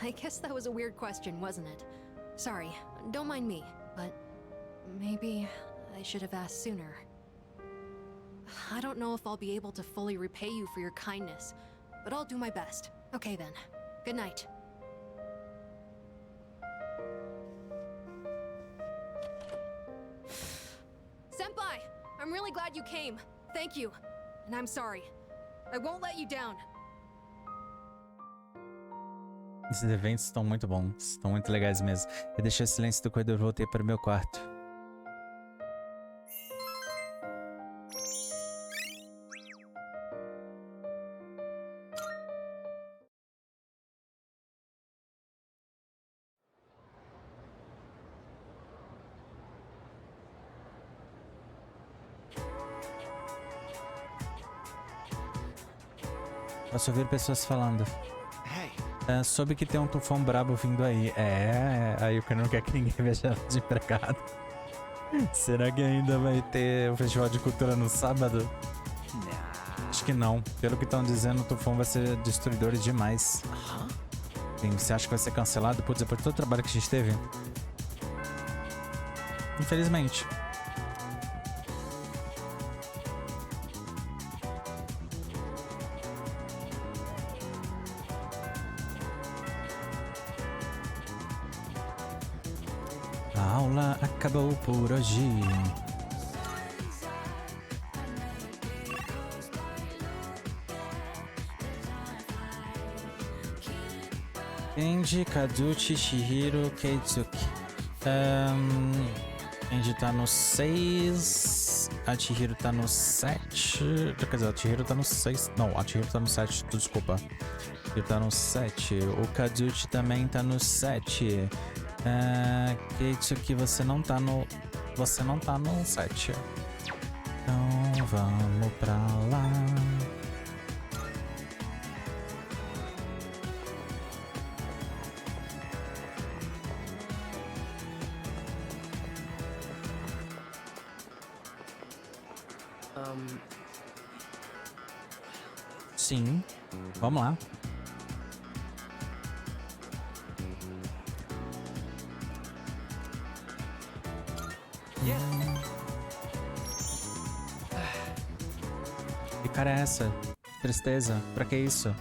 I guess that was a weird question, wasn't it? Sorry, don't mind me, but maybe I should have asked sooner. I don't know if I'll be able to fully repay you for your kindness, but I'll do my best. Okay then. Good night. Senpai! I'm really glad you came. Thank you. And I'm sorry. I won't let you down. Esses eventos estão muito bons, estão muito legais mesmo. Eu deixei o silêncio do corredor e voltei para o meu quarto. Posso ouvir pessoas falando. Soube que tem um tufão brabo vindo aí. Aí o cara não quer que ninguém veja ela de empregado. Será que ainda vai ter o festival de cultura no sábado? Acho que não. Pelo que estão dizendo, o tufão vai ser destruidor demais. Sim, você acha que vai ser cancelado? Putz, depois de todo o trabalho que a gente teve? Infelizmente. A aula acabou por hoje. Kenji, Kazuchi, Chihiro, Keisuke. Kenji tá no 6. A Chihiro tá no 7. Quer dizer, a Chihiro tá no 6. Não, a Chihiro tá no 7. Desculpa. A Chihiro tá no 7. O Kazuchi também tá no 7. Keisuke, você não tá no 7. Então vamos pra lá. Sim, vamos lá. Que cara é essa? Tristeza? Pra que isso?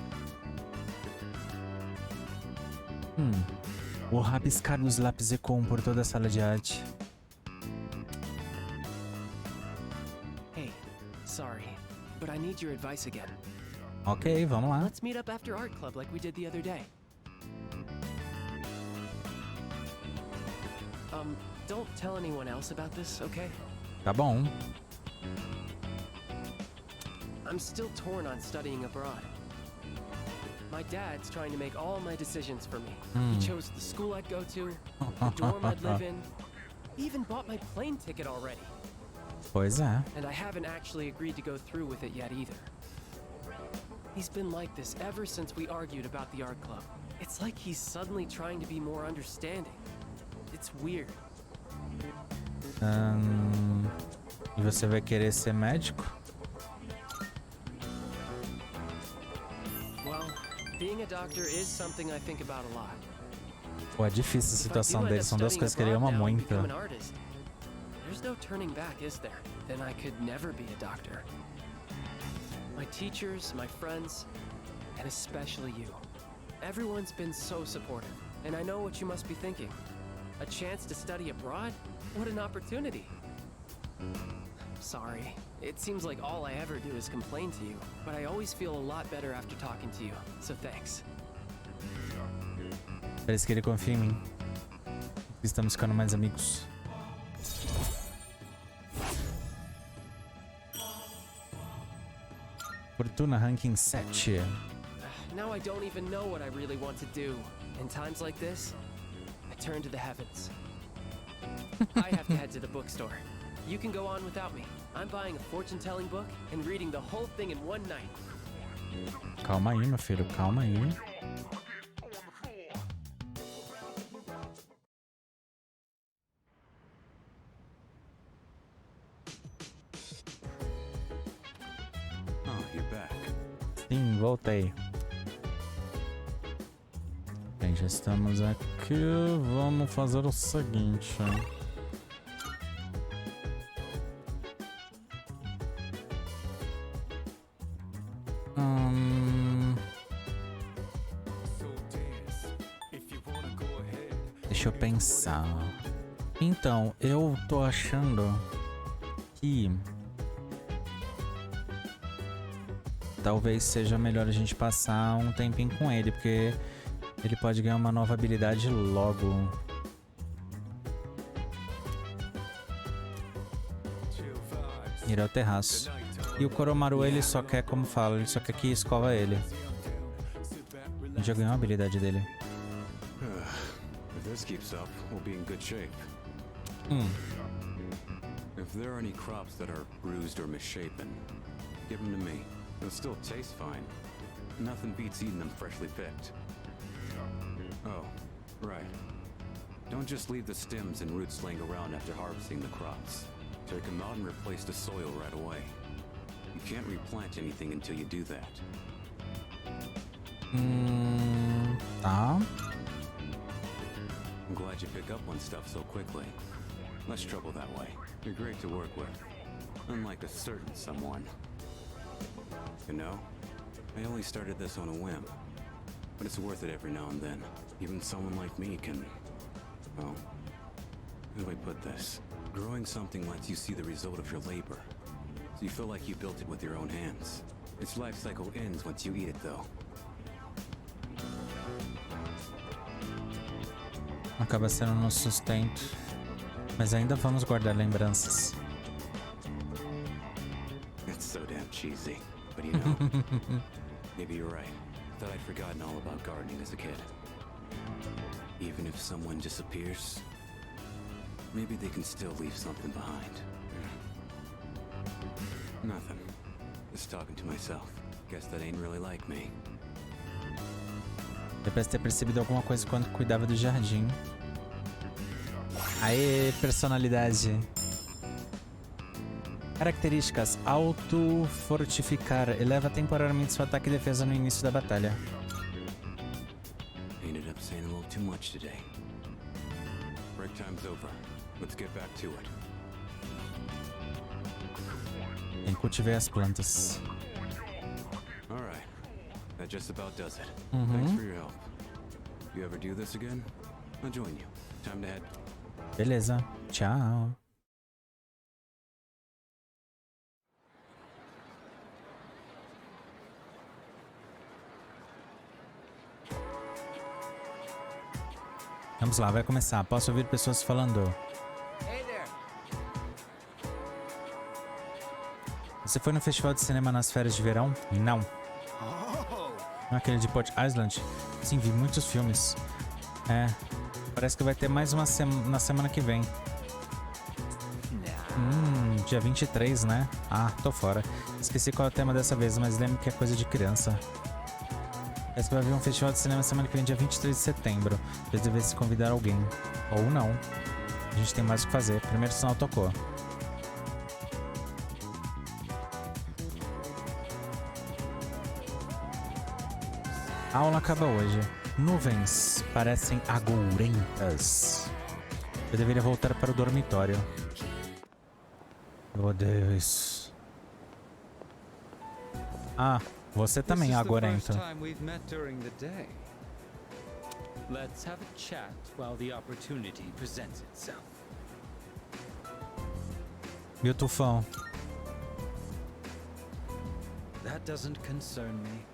O rabiscar dos lápis ecoam por toda a sala de arte. Hey, sorry, but I need your advice again. Ok, vamos lá. Let's meet up after art club like we did the other day. Don't tell anyone else about this, okay? Tá bom. I'm still torn on studying abroad. My dad's trying to make all my decisions for me. He chose the school I'd go to, the dorm I'd live in. He even bought my plane ticket already. Pois é. And I haven't actually agreed to go through with it yet either. He's been like this ever since we argued about the art club. It's like he's suddenly trying to be more understanding. It's weird. E você vai querer ser médico? Well, being a doctor is something I think about a lot. Pô, é difícil a situação deles, são duas coisas que ele ama muito. There's no turning back, is there? Then I could never be a doctor. My teachers, my friends, and especially you. Everyone's been so supportive, and I know what you must be thinking. A chance to study abroad? What an opportunity. Sorry. It seems like all I ever do is complain to you, but I always feel a lot better after talking to you, so thanks. Parece que ele confia em mim. Estamos ficando mais amigos. Fortuna ranking 7. Now I don't even know what I really want to do. In times like this, I turn to the heavens. I have to head to the bookstore. You can go on without me. I'm buying a fortune-telling book and reading the whole thing in one night. Calma aí, meu filho, calma aí. Sim, voltei. Bem, já estamos aqui. Vamos fazer o seguinte. Deixa eu pensar. Então, eu tô achando que talvez seja melhor a gente passar um tempinho com ele, porque ele pode ganhar uma nova habilidade logo. Ir ao terraço. E o Koromaru, ele só quer, como fala, ele só quer que escova ele. Ele já ganhou a habilidade dele. If this keeps up, we'll be in good shape. If there are any crops that are bruised or misshapen, give them to me. They'll still taste fine. Nothing beats eating them freshly picked. Oh, right. Don't just leave the stems and roots laying around after harvesting the crops. Take them out and replace the soil right away. You can't replant anything until you do that. Tá. I'm glad you pick up on stuff so quickly. Less trouble that way. You're great to work with. Unlike a certain someone. You know, I only started this on a whim. But it's worth it every now and then. Even someone like me can... well... how do I put this? Growing something lets you see the result of your labor. So you feel like you built it with your own hands. Its life cycle ends once you eat it, though. Acaba sendo nosso sustento. Mas ainda vamos guardar lembranças. It's so damn cheesy. But you know, maybe you're right. Thought I'd forgotten all about gardening as a kid. Even if someone disappears, maybe they can still leave something behind. Nothing. Just talking to myself. Guess that ain't really like me. Depois de ter percebido alguma coisa quando cuidava do jardim. Aê, personalidade. Características: auto-fortificar. Eleva temporariamente seu ataque e defesa no início da batalha. Ended up saying a little too much today. Break time's over. Let's get back to it. Em cultivar as plantas. Alright. That just about does it. Thanks for your help. You ever do this again? I'll join you. Time to head. Beleza. Tchau. Vamos lá, vai começar. Posso ouvir pessoas falando. Hey there. Você foi no festival de cinema nas férias de verão? Não. Naquele de Port Island? Sim, vi muitos filmes. É, parece que vai ter mais uma na semana que vem. Dia 23, né? Ah, tô fora. Esqueci qual é o tema dessa vez, mas lembro que é coisa de criança. Parece que vai haver um festival de cinema semana que vem, dia 23 de setembro. Eles devem se convidar alguém. Ou não. A gente tem mais o que fazer. Primeiro sinal tocou. A aula acaba hoje. Nuvens parecem agourentas. Eu deveria voltar para o dormitório. Eu odeio isso. Ah, você também é agorento. Let's have a chat while the opportunity presents itself. E o tufão? That doesn't concern me.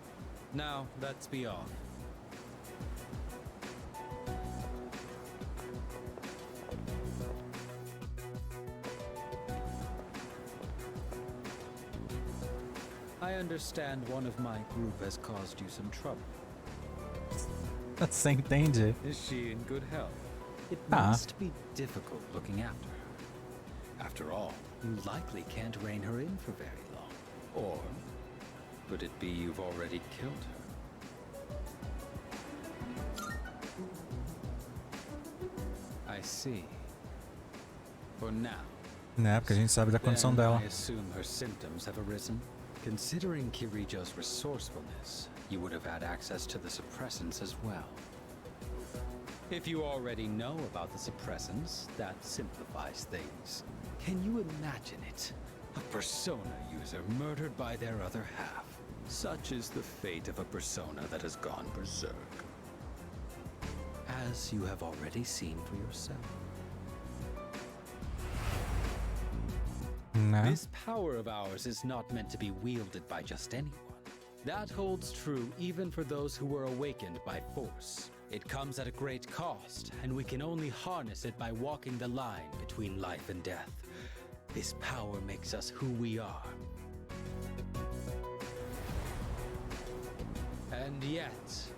Now, let's be off. I understand one of my group has caused you some trouble. Você entende? Is she in good health? It must be difficult looking after her. After all, you likely can't rein her in for very long. Or could it be you've already killed her? I see. For now. Né, porque a gente sabe da condição dela. I assume her symptoms have arisen. Considering Kirijo's resourcefulness, you would have had access to the suppressants as well. If you already know about the suppressants, that simplifies things. Can you imagine it? A persona user murdered by their other half. Such is the fate of a persona that has gone berserk. As you have already seen for yourself. This power of ours is not meant to be wielded by just anyone. That holds true even for those who were awakened by force. It comes at a great cost, and we can only harness it by walking the line between life and death. This power makes us who we are. And yet,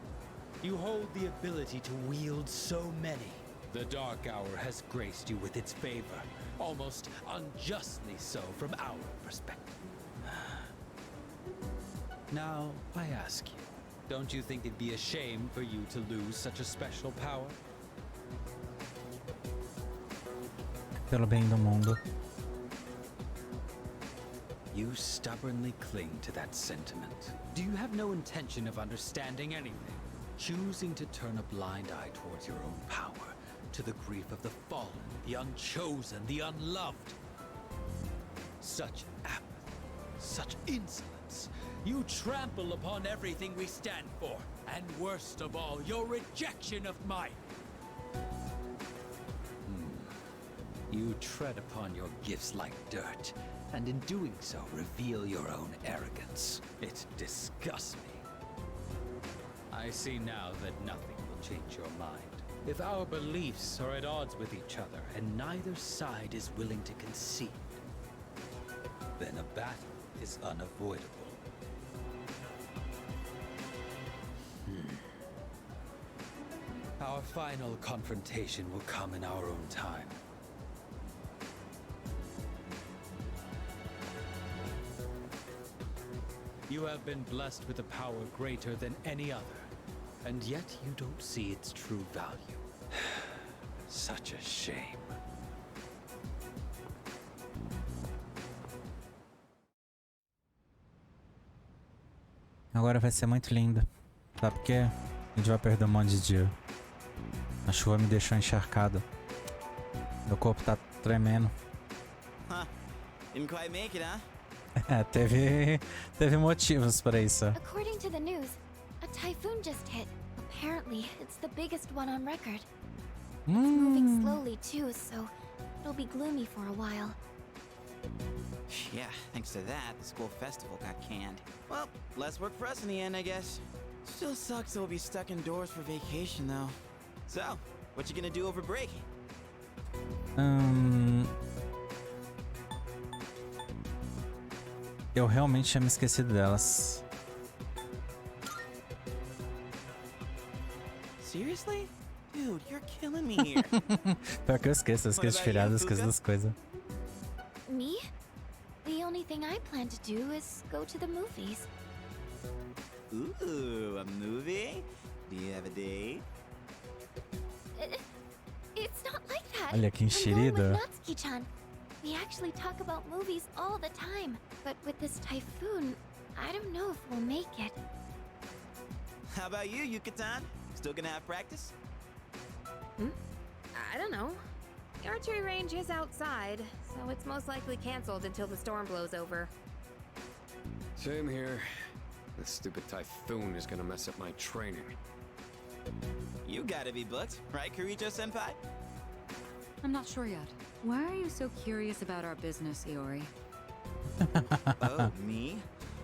you hold the ability to wield so many. The Dark Hour has graced you with its favor, almost unjustly so from our perspective. Now, I ask you, don't you think it'd be a shame for you to lose such a special power? Pelo bem do mundo. You stubbornly cling to that sentiment. Do you have no intention of understanding anything? Choosing to turn a blind eye towards your own power, to the grief of the fallen, the unchosen, the unloved. Such apathy, such insolence. You trample upon everything we stand for. And worst of all, your rejection of mine. You tread upon your gifts like dirt, and in doing so, reveal your own arrogance. It disgusts me. I see now that nothing will change your mind. If our beliefs are at odds with each other, and neither side is willing to concede, then a battle is unavoidable. Our final confrontation will come in our own time. You have been blessed with a power greater than any other, and yet you don't see its true value. Such a shame. Agora vai ser muito lindo. Sabe por quê? A gente vai perder um monte de dia. A chuva me deixou encharcado. Meu corpo tá tremendo. Huh. Didn't quite make it, huh? É, teve motivos para isso. According to the news, a typhoon just hit. Apparently, it's the biggest one on record. It's moving slowly too, so it'll be gloomy for a while. Yeah, thanks to that, the school festival got canned. Well, less work for us in the end, I guess. Still sucks that we'll be stuck indoors for vacation, though. So, what you gonna do over break? Eu realmente tinha me esquecido delas. Seriously? Dude, you're killing me here. Pior que eu esqueço de feriados, esqueço das coisas. Me? The only thing I plan to do is go to the movies. Ooh, a movie? Do you have a date? It's not like that. Olha que enxerido. I'm going with Natsuki-chan. We actually talk about movies all the time. But with this typhoon, I don't know if we'll make it. How about you, Yuka-tan? Still gonna have practice? I don't know. The archery range is outside, so it's most likely canceled until the storm blows over. Same here. This stupid typhoon is gonna mess up my training. You gotta be booked, right, Kirijo-senpai? I'm not sure yet. Why are you so curious about our business, Iori? Oh, me?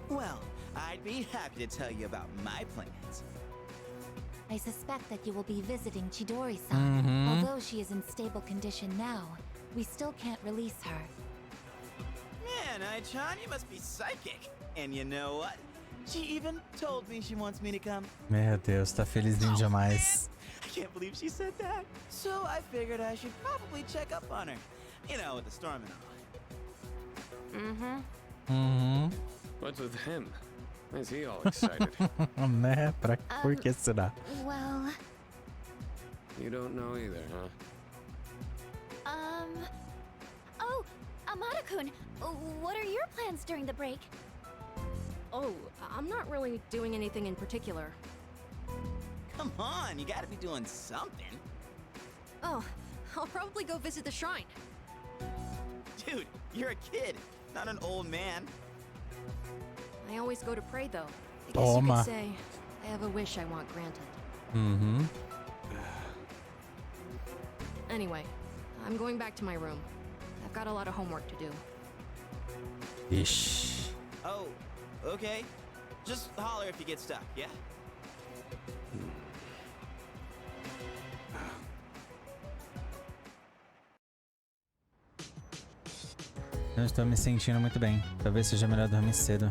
Well, I'd be happy to tell you about my plans. I suspect that you will be visiting Chidori-san. Although she is in stable condition now, we still can't release her. Man, Ai-chan, you must be psychic. And you know what? She even told me she wants me to come. Meu Deus, tá felizinho demais. I can't believe she said that. So I figured I should probably check up on her. You know, with the storm and all. What's with him? Why is he all excited? Né? Por que será? Well... You don't know either, huh? Oh, Amada-kun, what are your plans during the break? Oh, I'm not really doing anything in particular. Come on, you gotta be doing something. Oh, I'll probably go visit the shrine. Dude, you're a kid, not an old man. I always go to pray, though. I guess you could say I have a wish I want granted. Anyway, I'm going back to my room. I've got a lot of homework to do. Ixi. Oh, okay. Just holler if you get stuck, yeah? Eu estou me sentindo muito bem. Talvez seja melhor dormir cedo.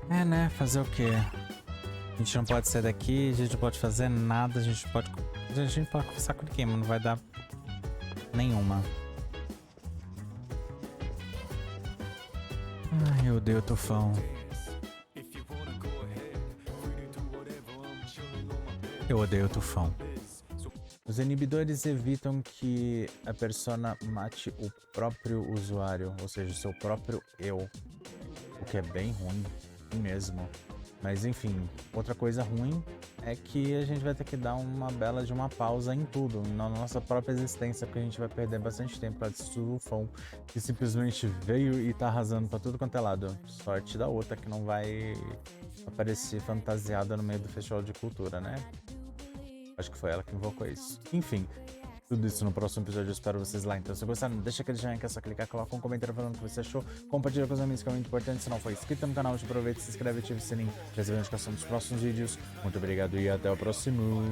É, né? Fazer o quê? A gente não pode sair daqui, a gente não pode fazer nada, a gente pode conversar com ninguém, mas não vai dar nenhuma. Ai, eu odeio o tufão. Eu odeio o tufão. Os inibidores evitam que a persona mate o próprio usuário, ou seja, o seu próprio eu, o que é bem ruim mesmo. Mas enfim, outra coisa ruim é que a gente vai ter que dar uma bela de uma pausa em tudo, na nossa própria existência, porque a gente vai perder bastante tempo para esse tufão que simplesmente veio e tá arrasando pra tudo quanto é lado. Sorte da outra que não vai aparecer fantasiada no meio do festival de cultura, né? Acho que foi ela que invocou isso. Enfim, tudo isso no próximo episódio, eu espero vocês lá. Então, se gostaram, deixa aquele joinha que é só clicar, coloca um comentário falando o que você achou, compartilha com os amigos, que é muito importante. Se não for inscrito no canal, aproveita, se inscreve, ativa o sininho, pra receber a notificação dos próximos vídeos. Muito obrigado e até o próximo.